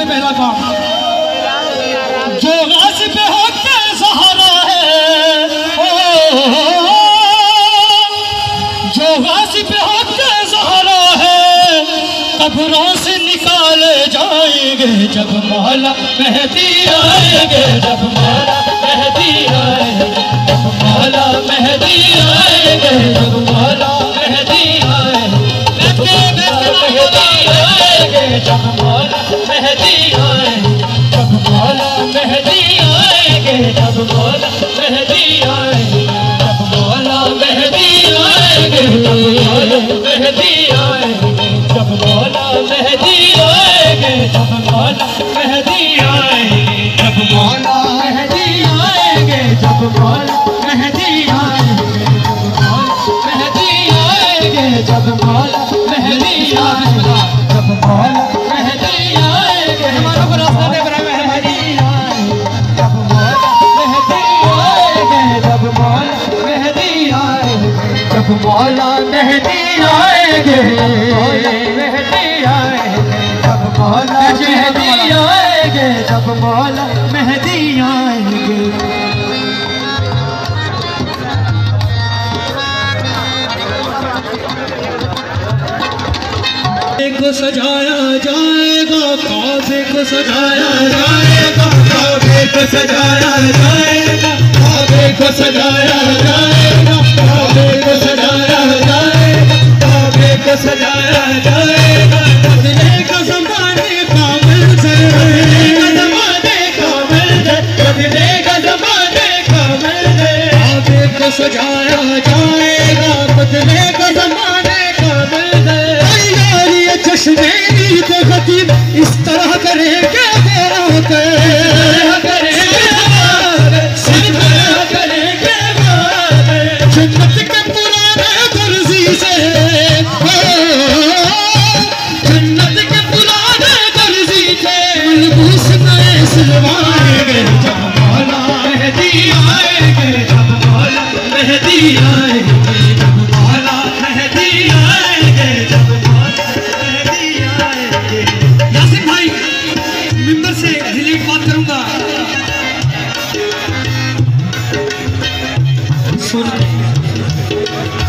सबसे पहला काम जो गाज़ी पे होके सहारा है, जो गाज़ी पे होके सहारा है, कब्रों से निकाले जाएंगे जब मौला मेहदी आएंगे, जब मौला मेहदी आएंगे, जब मौला मेहदी आएंगे, जब मौला मेहदी आएंगे, जब मौला मेहदी आएंगे, जब मौला मेहदी आएंगे, जब मौला मेहदी आएंगे, जब मौला मेहदी आएंगे, जब मौला मेहदी आएंगे, जब मौला मेहदी आएंगे, जब मौला मेहदी आएंगे, जब मौला मेहदी आएंगे, जब मौला मेहदी आएंगे, जब मौला मेहदी आएंगे, हमारा को रास्ता दे बड़ा मेहदी आएंगे, जब मौला मेहदी आएंगे, जब मौला मेहदी आएंगे, जब मौला मेहदी आएंगे, मेहदी आएंगे, जब मौला मेहदी आएंगे, जब मौला मेहदी आएंगे। को सजाया जाएगा, काबे को सजाया जाएगा, काबे को सजाया जाएगा, काबे को सजाया जाएगा, काबे को सजाया जाएगा, काबे को सजाया जाएगा, बदलेगा ज़माने का मंज़र, बदलेगा ज़माने का मंज़र, बदलेगा ज़माने का मंज़र, काबे को सजाया जाएगा, बदलेगा ज़माने का मंज़र। जश्न ईद खतीब इस तरह करेंगे मेरा जन्नत के पुराने दर्जी से, जन्नत के पुराने दर्जी से मलबूस नए सिलवाएंगे, जब मौला मेहदी आएंगे, जब मौला मेहदी आएंगे, जब मौला मेहदी आएंगे, जब मिंबर से दिली बात करूंगा। सुन,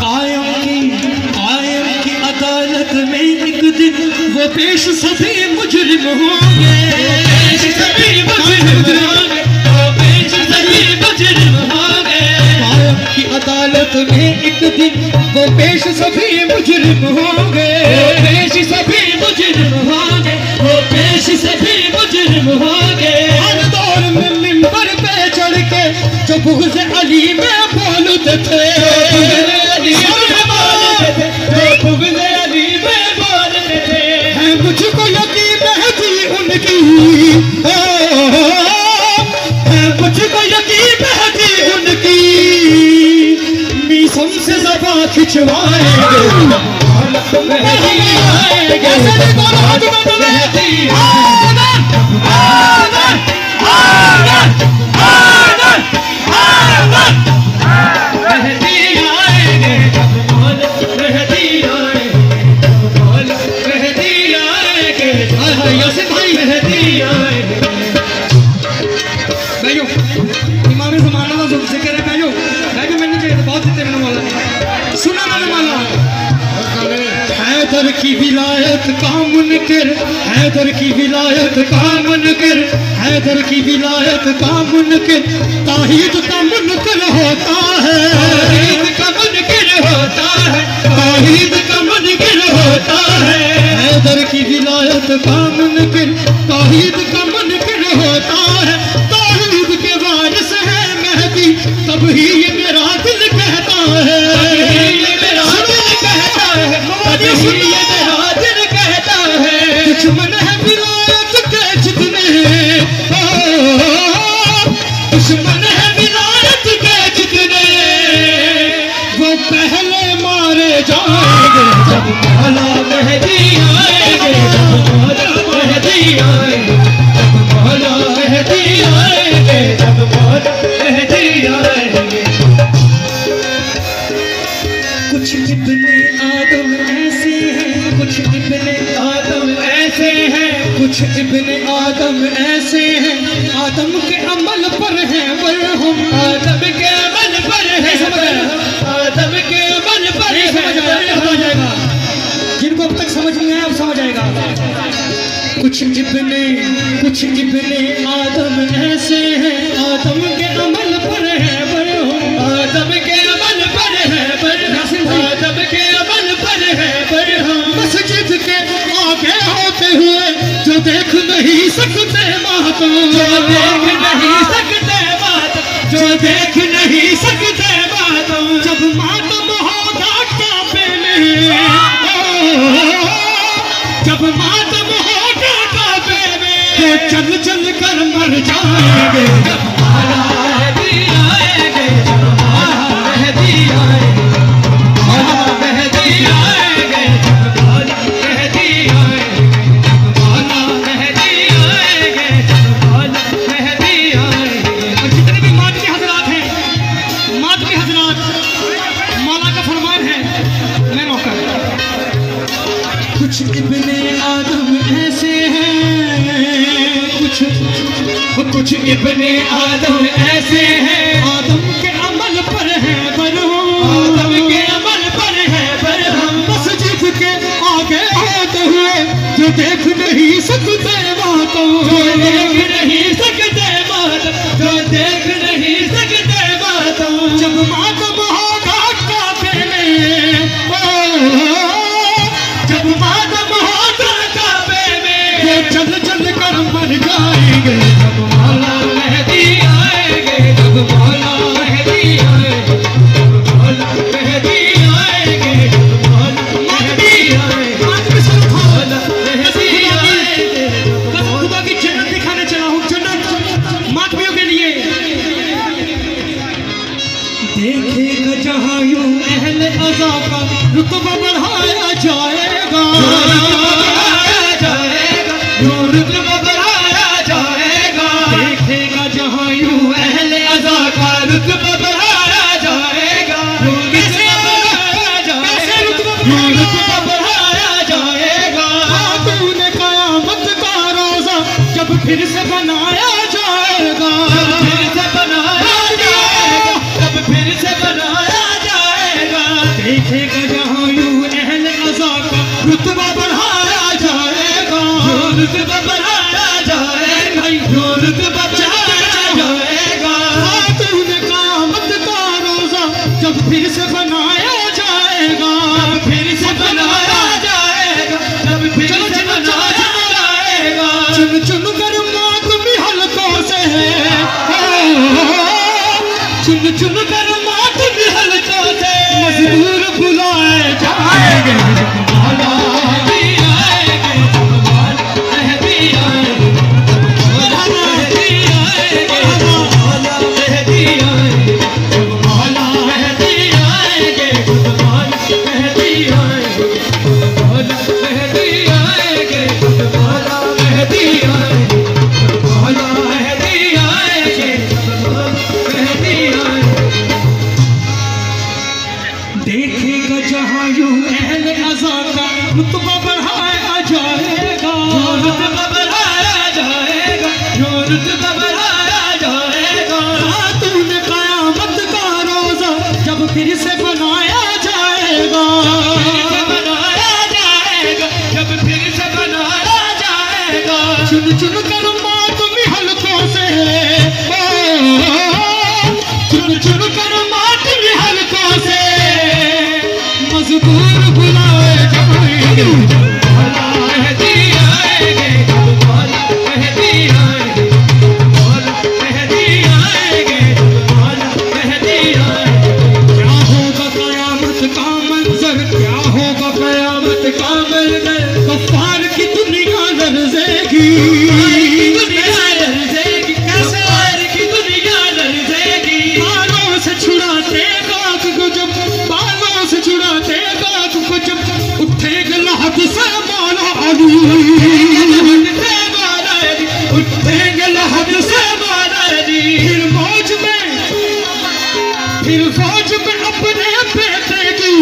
कायम की अदालत में एक दिन वो पेश सभी मुजरिम होंगे, सभी मुजरिम होंगे, वो पेश सभी मुजरिम होंगे, कायम की अदालत में एक दिन वो पेश सभी मुजरिम होंगे, पेश सभी मुजरिम होंगे, वो पेश सभी मुजरिम होंगे। हर दौर में मिंबर पे चढ़ के जो बुग़्ज़ अली में बोलते थे, जो बुग़्ज़ अली में बोलते थे, है मुझको यकीन मेहदी उनकी, है मुझको यकीन मेहदी उनकी, मीसम से ज़बां खिंचवाएंगे, मेहदी आएंगे, मेहदी हैदर की विलायत का मुनकिर, हैदर की विलायत का मुनकिर, हैदर की विलायत का मुनकिर, ताहीद का मुनकिर होता है, ताहीद का मुनकिर होता है, ताहीद का मुनकिर होता है, हैदर की विलायत का मुनकिर, ताहीद का मुनकिर होता है, ताहीद के वारिस है मेहदी, तब ही ये मेरा दिल कहता है, ये मेरा दिल कहता है, ये मेरा दिल कहता है, दुश्मन है विलायत के जितने, दुश्मन है विलायत के जितने, वो पहले मारे जाएंगे, जब मौला मेहदी आएंगे, जब मौला मेहदी आएंगे, जब मौला मेहदी आएंगे, जब मौला मेहदी आएंगे। कुछ इब्ने आदम ऐसे हैं, कुछ इब्ने आदम ऐसे हैं, कुछ इब्ने आदम ऐसे हैं, आदम के अमल पर है बरहम, आदम के अमल पर है बरहम, आदम के अमल पर है बरहम। हो जाएगा, जिनको अब तक समझ नहीं आया अब समझ आएगा। कुछ इब्ने आदम ऐसे हैं, आदम के अमल पर है बरहम, आदम के अमल पर है बरहम, आदम के अमल पर है बरहम। मस्जिद के आगे होते हुए जो देख नहीं सकते मातम, जो देख नहीं सकते मातम, जो देख नहीं सकते मातम। जब मातम होगा काबे में, जब मातम होगा काबे में, तो चल चल कर मर जाएंगे। जब मेहदी आएंगे, जब मेहदी आएंगे, मेहदी आएंगे, जब मेहदी आएंगे, मेहदी आएंगे, मेहदी आएंगे। और जितने भी मातमी हजरात हैं, मातमी हजरात, मौला का फरमान है, मैं नौकर। कुछ इब्ने आदम ऐसे हैं, कुछ इब्ने आदम ऐसे हैं, आदम के अमल पर है बरहम, आदम के अमल पर है बरहम। मस्जिद के आगे होते हुए जो देख नहीं सकते मातम, जो देख नहीं सकते मातम, जो देख नहीं सकते मातम। जब मातम होगा काबे में, जब मातम होगा काबे में, तो चल चल कर मर जाएंगे। जब मौला मेहदी आएंगे, जब मौला मेहदी आएंगे, जब मौला मेहदी आएंगे, जब मौला मेहदी आएंगे, मौला मेहदी आएंगे। खुदा की जन्नत दिखाने चला हूँ, जन्नत मातमियों के लिए। देखेगा जहाँ यूं अहले अज़ा का रुतबा बढ़ाया जाएगा, रुतबा बढ़ाया जाएगा। देखेगा जहाँ यूं अहले अज़ा का रुतबा बढ़ाया जाएगा, रुतबा बढ़ाया जाएगा। तूने क़यामत का रोज़ा जब फिर से बनाया जाएगा, फिर से बनाया जाएगा, जब फिर से बनाया जाएगा। देखेगा जहाँ यूं अहले अज़ा का रुतबा बढ़ाया जाएगा, रुतबा बढ़ाया जाएगा, रुतबा बढ़ाया जाएगा। तूने क़यामत का रोज़ा जब फिर से बनाया जाएगा, फिर से बनाया जाएगा, जब फिर से बनाया जाएगा। चुन चुन कर मातमी हलकों से, चुन चुन कर मातमी हलकों से मजबूर बुलाए जाएंगे। मौला मेहदी आएंगे, मौला मेहदी आएंगे, मौला मेहदी आएंगे, मौला मेहदी आएंगे, मौला मेहदी आएंगे, मौला मेहदी आएंगे, मौला मेहदी आएंगे, मौला मेहदी आएंगे, मौला मेहदी आएंगे, मेहदी आएंगे। देखेगा जहाँ यूं अहले अज़ा का रुतबा बढ़ाया जाएगा, रुतबा बढ़ाया जाएगा, रुतबा बढ़ाया जाएगा। तूने क़यामत का रोज़ा जब फिर से बनाया जाएगा, बनाया जाएगा, जब फिर से बनाया जाएगा। चुन चुन कर मातमी हलकों से, चुन चुन कर मातमी हलकों से मजबूर बुलाए जाएंगे। मौला मेहदी आएंगे, मौला मेहदी आएंगे, मौला मेहदी आएंगे, मौला मेहदी आएंगे। क्या होगा क़यामत का मंजर, क्या होगा क़यामत का मंजर। कफ़ार की दुनिया लर्ज़ेगी, दुनिया लर्ज़ेगी, कफ़ार की दुनिया लर्ज़ेगी। बालों से छुड़ाते गाक को जब, बालों से छुड़ाते गाक को जब उठेगा लहद से मौला अली, उठेगा लहद से मौला अली। फिर फौज में अपने बेटे की,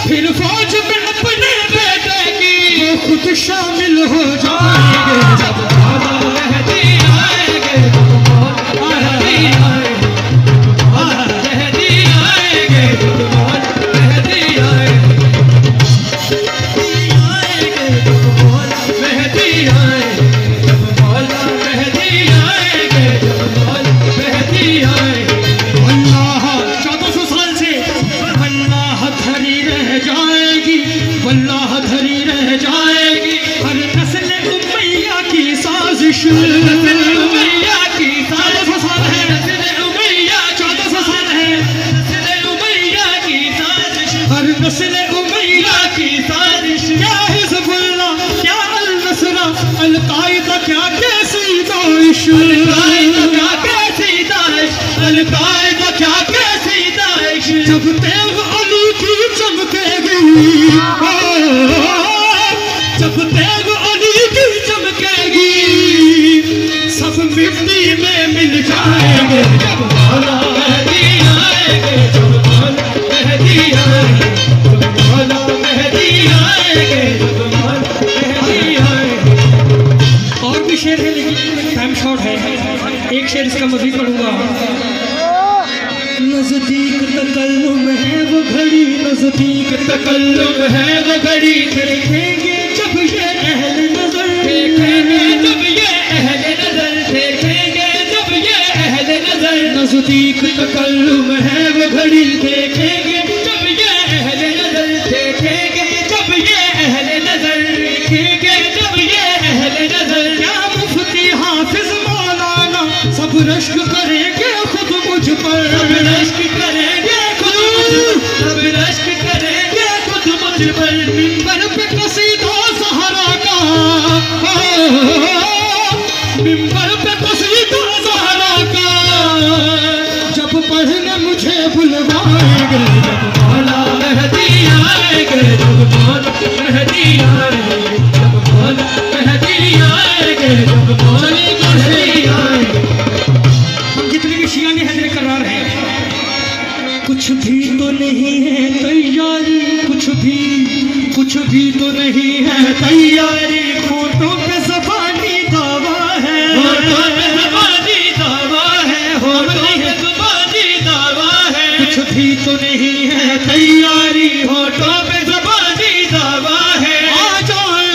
फिर फौज में अपने बेटे की वो खुद शामिल हो जाएंगे। साजिश, नस्ल उमैया की 1400 साल है, नस्ल उमैया 1400 साल है, नस्ल उमैया की साजिश, हर नस्ल उमैया की साजिश। क्या हिज़्बुल्लाह, क्या अल-नसरा, अल-कायदा, क्या कैसी दाइश, अल-कायदा क्या कैसी दाइश, अल-कायदा क्या कैसी दाइश। जब तेग अली की चमकेगी, जब तेग अली की चमकेगी, सब मिट्टी में मिल जाएंगे। जब मौला मेहदी आएंगे, जब मौला मेहदी आएंगे, जब मौला मेहदी आएंगे, जब मौला मेहदी आएंगे। और भी शेर है लेकिन टाइम शॉर्ट है, एक शेर इसका मज़ीद पढ़ूंगा। नजदीक तकल्लुम है वो घड़ी, नजदीक तकल्लुम है वो घड़ी, देखेंगे जब ये अहले नजर, देखेंगे जब ये अहले नजर, देखेंगे जब ये अहले नजर। नजदीक तकल्लुम है वो घड़ी, देखेंगे जब ये अहले नजर, देखेंगे जब ये अहले नजर, देखेंगे जब ये अहले नजर। क्या मुफ्ती हाफिज मौलाना सब रश्क करेंगे खुद मुझ पर, सब रश्क करेंगे खुद मुझ पर, सब रश्क करेंगे खुद मुझ पर। मिंबर पे कसीदा ज़हरा का, मिंबर पे कसीदा ज़हरा का, जब पढ़ने मुझे बुलवाएंगे, जब मौला मेहदी आएंगे, जब मौला मेहदी आएंगे, जब मौला मेहदी आएंगे, जब मौला मेहदी आएंगे। हम जितने भी शिया ने हैदर करार है, कुछ भी तो नहीं है तैयारी, कुछ भी तो नहीं है तैयारी। होठों पे ज़बानी दावा है, होठों पे ज़बानी दावा है, होठों पे ज़बानी दावा है। कुछ भी तो नहीं है तैयारी, होठों पे ज़बानी दावा है। आ जाए,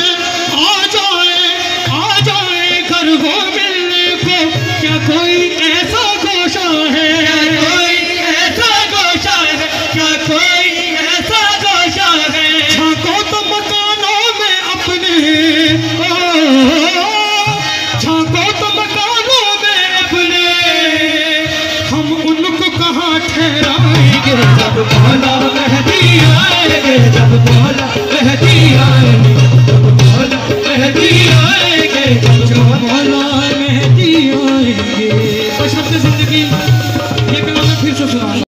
आ जाए, आ जाए घर वो मिलने को, क्या कोई ऐसा गोशा है, कोई ऐसा गोशा है, क्या कोई ऐसा गोशा है। झांको तो मकानों में अपने, झांको तो मकानों में अपने, हम उनको कहाँ ठहराएंगे। जब मौला मेहदी आएंगे, जब मौला मेहदी आएंगे।